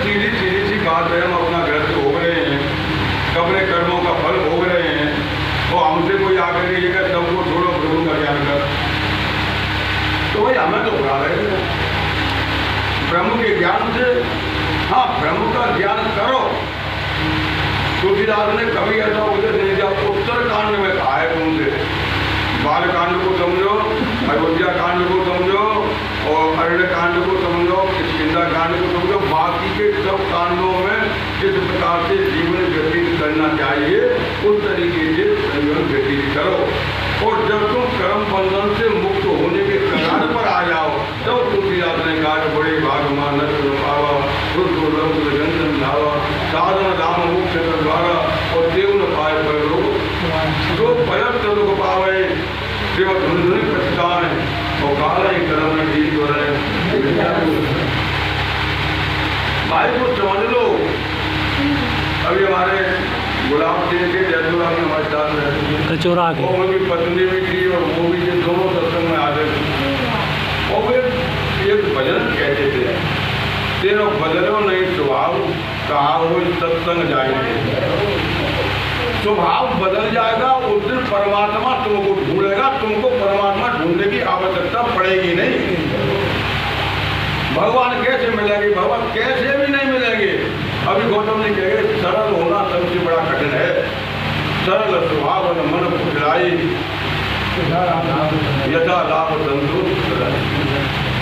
सीधी सीधी सी बात है, हम अपना घर से भोग रहे हैं, अपने कर्मों का फल भोग रहे हैं, और हमसे कोई आकर के ये सबको छोड़ो प्रभु का ज्ञान कर, तो भाई हमें तो बुरा रहे ब्रह्म के ज्ञान से। हाँ, ब्रह्म का ज्ञान करो। तुलसीदास ने कभी ऐसा उपदेश नहीं दिया। उत्तर कांड में कहा है तुमसे, बाल कांड को समझो, अयोध्या कांड को समझो, और अरण्य कांड को समझो, किष्किंधा कांड को समझो, बाकी के सब कांडों में जिस प्रकार से जीवन व्यतीत करना चाहिए उस तरीके से जीवन व्यतीत करो। और जब तुम कर्म बंधन से मुक्त होने के कगार पर आ जाओ, तब तुलसीदास ने कहा बड़े भाग मानस पावा, जन धावा, साधन राम मुक्त द्वारा, और देव न पाए पर लोग जो पयत लोग पावे देव धुन पछताए, और काला ही कर्म में ठीक हो रहे। भाई को समझ लो। अभी हमारे गुलाब सिंह के जयपुरा में हमारे साथ कचौरा के वो उनकी पत्नी भी थी और वो भी ये दोनों सत्संग में आते थे। और वे एक भजन कहते थे, तेरा बदलो नहीं स्वभाव, कहा हो सत्संग जाएंगे। स्वभाव बदल जाएगा, उस दिन परमात्मा तुमको ढूंढेगा, तुमको परमात्मा ढूंढने की आवश्यकता पड़ेगी नहीं। भगवान कैसे मिलेंगे? भगवान कैसे भी नहीं मिलेंगे। अभी गौतम जी कहेंगे सरल होना सबसे बड़ा कठिन है। सरल स्वभाव मन फुसलाई, यथा लाभ संतुष्ट।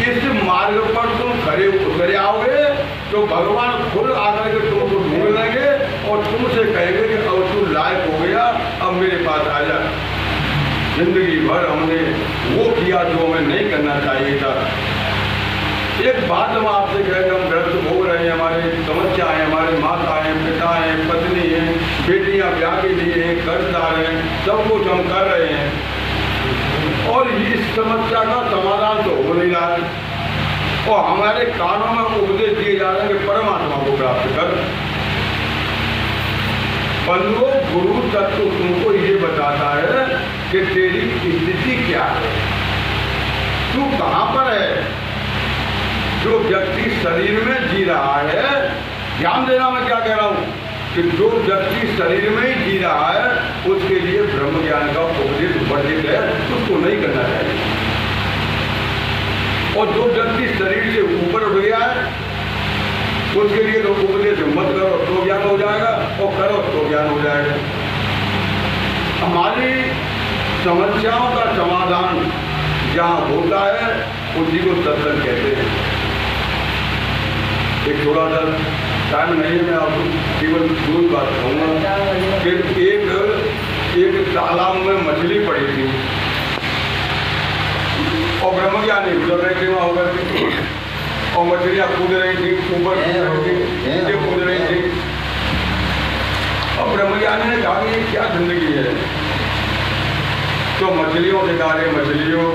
इस मार्ग पर तुम खड़े उतरे आओगे तो भगवान खुद आकर के तुमको ढूंढ लेंगे और तुमसे कहेंगे कि अब तू लायक हो गया, अब मेरे पास आ जा। जिंदगी भर हमने वो किया जो हमें नहीं करना चाहिए था। एक बात हम आपसे कहें, हम ग्रस्त भोग रहे हैं, हमारे समस्या है, हमारे माता हैं, पिता हैं, पत्नी हैं, बेटियां ब्याह के लिए हैं, कर्जदार हैं, सब कुछ हम कर रहे हैं और इस समस्या का समाधान तो हो नहीं रहा है। और हमारे कानों में उपदेश दिए जा रहे हैं कि परमात्मा को प्राप्त कर। बंधुओं, गुरु तत्व तुमको ये बताता है कि तेरी स्थिति क्या है, तू कहाँ पर है। जो व्यक्ति शरीर में जी रहा है, ध्यान देना मैं क्या कह रहा हूँ, कि जो व्यक्ति शरीर में ही जी रहा है उसके लिए ब्रह्म ज्ञान का उपदेश वर्जित है, उसको नहीं करना चाहिए। और जो व्यक्ति शरीर से ऊपर उठ गया है उसके लिए लोग उपदेश मत करो तो ज्ञान हो जाएगा, और करो तो ज्ञान हो जाएगा। हमारी समस्याओं का समाधान जहाँ होता है उसी को सत्संग कहते हैं। एक थोड़ा सा टाइम नहीं है, मैं आपको केवल दो बात कहूँगा कि एक तालाब में मछली पड़ी थी और ब्रह्मज्ञानी गुजर रहे थे वहाँ होकर, और मछलियाँ कूद रही थी, ऊपर नीचे कूद रही थी। और ब्रह्मज्ञानी ने कहा कि ये क्या जिंदगी है। तो मछलियों से कहा, मछलियों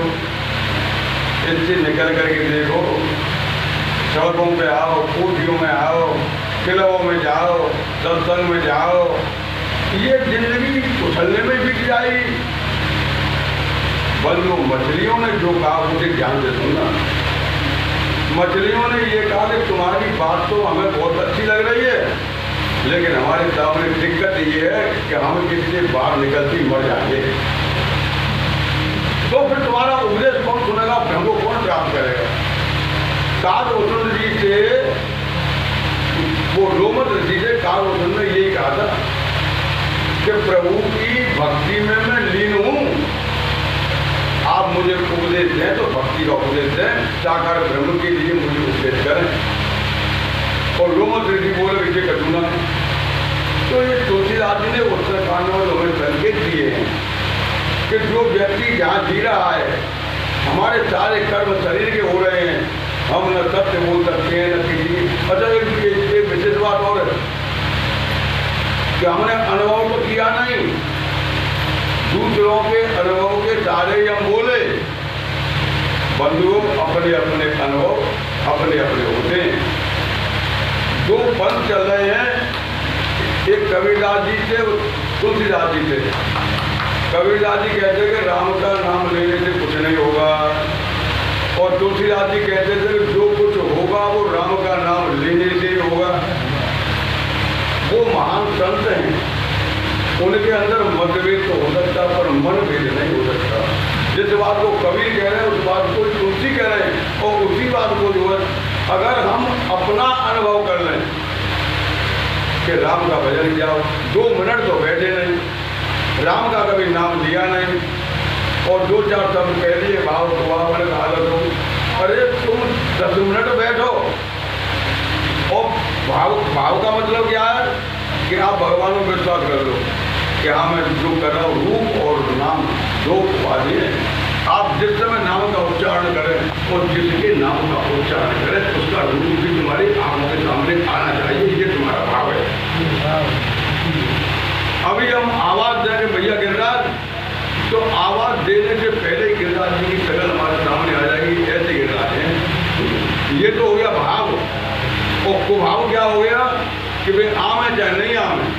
इससे निकल करके देखो, सड़कों पे आओ, कोठियों में आओ, किलों में जाओ, सत्संग में जाओ, ये जिंदगी उछलने में बीत जाएगी। बंधु, मछलियों ने जो कहा मुझे ध्यान से सुनना। मछलियों ने ये कहा कि तुम्हारी बात तो हमें बहुत अच्छी लग रही है, लेकिन हमारे सामने दिक्कत ये है कि हम किससे बाहर निकलती मर जाएंगे। तो फिर तुम्हारा उपदेश कौन सुनेगा, हमको कौन प्राप्त करेगा। कालभूषण जी से, वो रोमन ऋषि से कालभूषण ने यही कहा था कि प्रभु की भक्ति में मैं लीन हूँ, आप मुझे उपदेश दें तो भक्ति का उपदेश दें, साकार ब्रह्म के लिए मुझे उपदेश करें। और रोमन ऋषि बोले इसे करूँगा। तो ये तुलसीदास जी ने उत्तरकांड में हमें संकेत दिए हैं कि जो व्यक्ति जहाँ जी रहा है, हमारे सारे कर्म शरीर के हो रहे हैं, हम न सत्य बोल सकते हैं न किसी। अच्छा, एक विशेष बात और है कि हमने अनुभव तो किया नहीं, दूसरों के अनुभव के सारे हम बोले। बंधुओं, अपने अपने अनुभव अपने अपने होते हैं। दो पंथ चल रहे हैं, एक कबीरदास जी से, तुलसीदास जी से। कबीरदास जी कहते हैं कि राम का नाम लेने से कुछ नहीं होगा, और तुलसीदास जी कहते थे कि जो कुछ होगा वो राम का नाम लेने से होगा। महान संत हैं, उनके अंदर मतभेद तो हो सकता पर मनभेद नहीं हो सकता। जिस बात को कबीर कह रहे हैं उस बात को तुलसी कह रहे हैं, और उसी बात को जो है अगर हम अपना अनुभव कर लें कि राम का भजन किया, 2 मिनट तो बैठे नहीं, राम का कभी नाम लिया नहीं, और 2-4 शब्द कह दिए भाव भावन हालत हो, अरे तुम 10 मिनट बैठो। और भाव का मतलब क्या है कि आप भगवान में विश्वास कर लो कि हाँ मैं जो कर रहा हूँ रूप और नाम 2 उपाधि है। आप जिस समय नाम का उच्चारण करें और जिसके नाम का उच्चारण करें उसका रूप भी तुम्हारी आंखों के सामने आना चाहिए, ये तुम्हारा भाव है। अभी हम आवाज देंगे भैया गिरिराज, तो आवाज देने से पहले गिरिराज जी की शक्ल हमारे सामने आ जाएगी, ऐसे गिरिराज हैं। ये तो हो गया भाव। और कुभाव क्या हो गया कि भाई आम है चाहे नहीं आम है,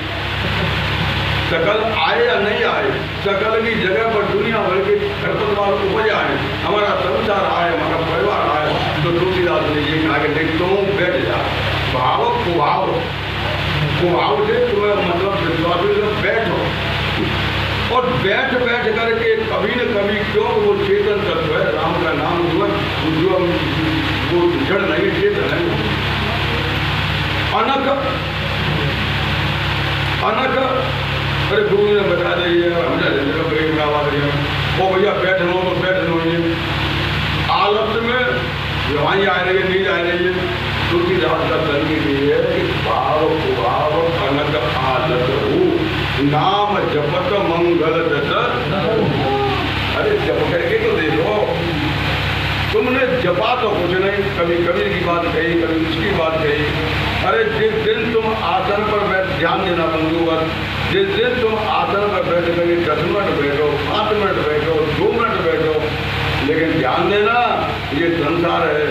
शकल आए या नहीं आए, शकल की जगह पर दुनिया भर के खरपतवार उपज आए, हमारा संसार आए, हमारा परिवार आए, तो तुलसीदास ने ये कहा कि देख तुम बैठ जा। भाव कुभाव, कुभाव से तुम्हें मतलब विश्वास बैठो, और बैठ बैठ करके कभी न कभी क्यों वो चेतन तत्व है, राम का नाम जो वो जड़ नहीं चेतन है। अनक अनक अरे गुरु ने बता दिए प्रेम आवाज वो भैया बैठ लो तो बैठ लो, ये आलस में वहीं आ रही है, नहीं आ रही है। तुलसीदास का संगीत ये है कि भाव कुभाव अनक आलस हो, नाम जपत मंगल दस। अरे जप करके तो देखो, तुमने जपा तो कुछ नहीं, कभी कबीर की बात कही, कभी उसकी बात कही। अरे जिस दिन तुम आसन पर बैठ, ध्यान देना बंधुवर, जिस दिन तुम आसन पर बैठ कभी 10 मिनट बैठो, 5 मिनट बैठो, 2 मिनट बैठो, लेकिन ध्यान देना ये संसार है।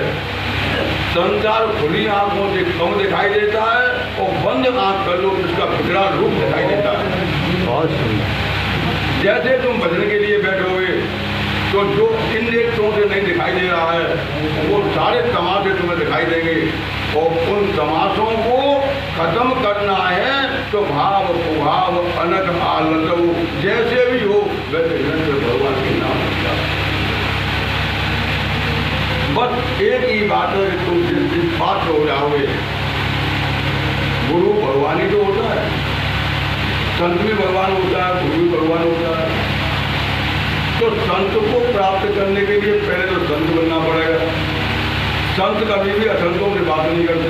संसार खुली आंखों से कम दिखाई देता है, और बंद आंख कर लो उसका बिगड़ा रूप दिखाई देता है। बहुत सुंदर। जैसे तुम भजन के लिए बैठोगे तो जो इन नेत्रों से नहीं दिखाई दे रहा है वो सारे तमाशे तुम्हें दिखाई देंगे, और उन तमाशों को खत्म करना है तो भाव कुभाव अनक आलत जैसे भी हो वैसे भगवान के नाम होता है। बस एक ही बात है कि तुम जिस बात हो जाओगे, गुरु भगवान ही तो होता है, संत भी भगवान होता है, गुरु भी भगवान होता है। तो संत को प्राप्त करने के लिए पहले तो संत बनना पड़ेगा। संत कभी भी असंतों से बात नहीं करते।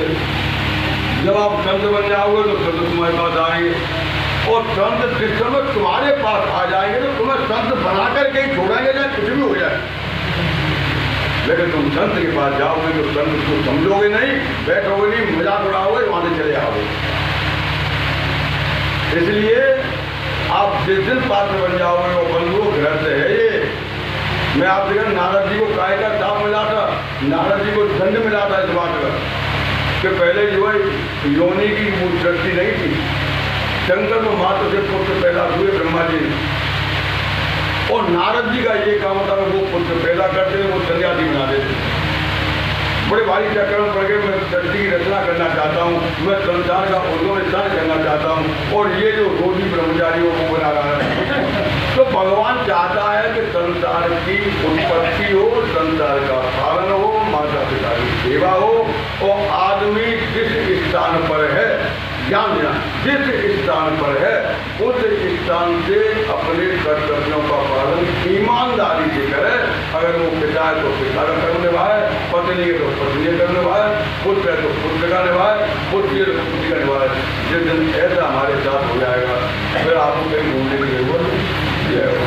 जब आप संत बन जाओगे तो संत तुम्हारे पास आएंगे, और संत जिस समय तुम्हारे पास आ जाएंगे तो तुम्हें संत बना करके ही छोड़ेंगे, चाहे कुछ भी हो जाए। लेकिन तुम संत के पास जाओगे तो संत को समझोगे नहीं, बैठोगे नहीं, मजाक उड़ाओगे, वहां से चले आओगे। इसलिए आप जिस दिन पात्र बन जाओगे वो बंधुओं घर से है ये। मैं आप देखा नारद जी को काय का दाम मिला था, नारद जी को दंड मिला था इस बात का कि पहले जो है योनि की वो सृष्टि नहीं थी, शंकर को मात्र से पुत्र पैदा हुए ब्रह्मा जी, और नारद जी का ये काम था वो पुत्र पैदा करते वो सन्यासी बना देते। बड़े भारी चक्कर में पड़ गए। मैं सृष्टि की रचना करना चाहता हूँ, मैं संसार का उद्धार करना चाहता हूँ, और ये जो रोजी ब्रह्मचारियों को बना रहा है। तो भगवान चाहता है कि संसार की उत्पत्ति हो, संसार का पालन हो, माता पिता की सेवा हो, और आदमी जिस स्थान पर है, ध्यान देना, जिस स्थान पर है उस स्थान से अपने कर्तव्यों का पालन ईमानदारी से करे। अगर वो पिता है तो पिता का कर्म निभाए, पत्नी है तो पत्नी का कर्म निभाए, पुत्र है तो पुत्र का निभाए, पुत्री है तो पुत्री का निभाए। जिस दिन ऐसा हमारे साथ हो जाएगा फिर आपको कहीं घूमने की जरूरत नहीं है।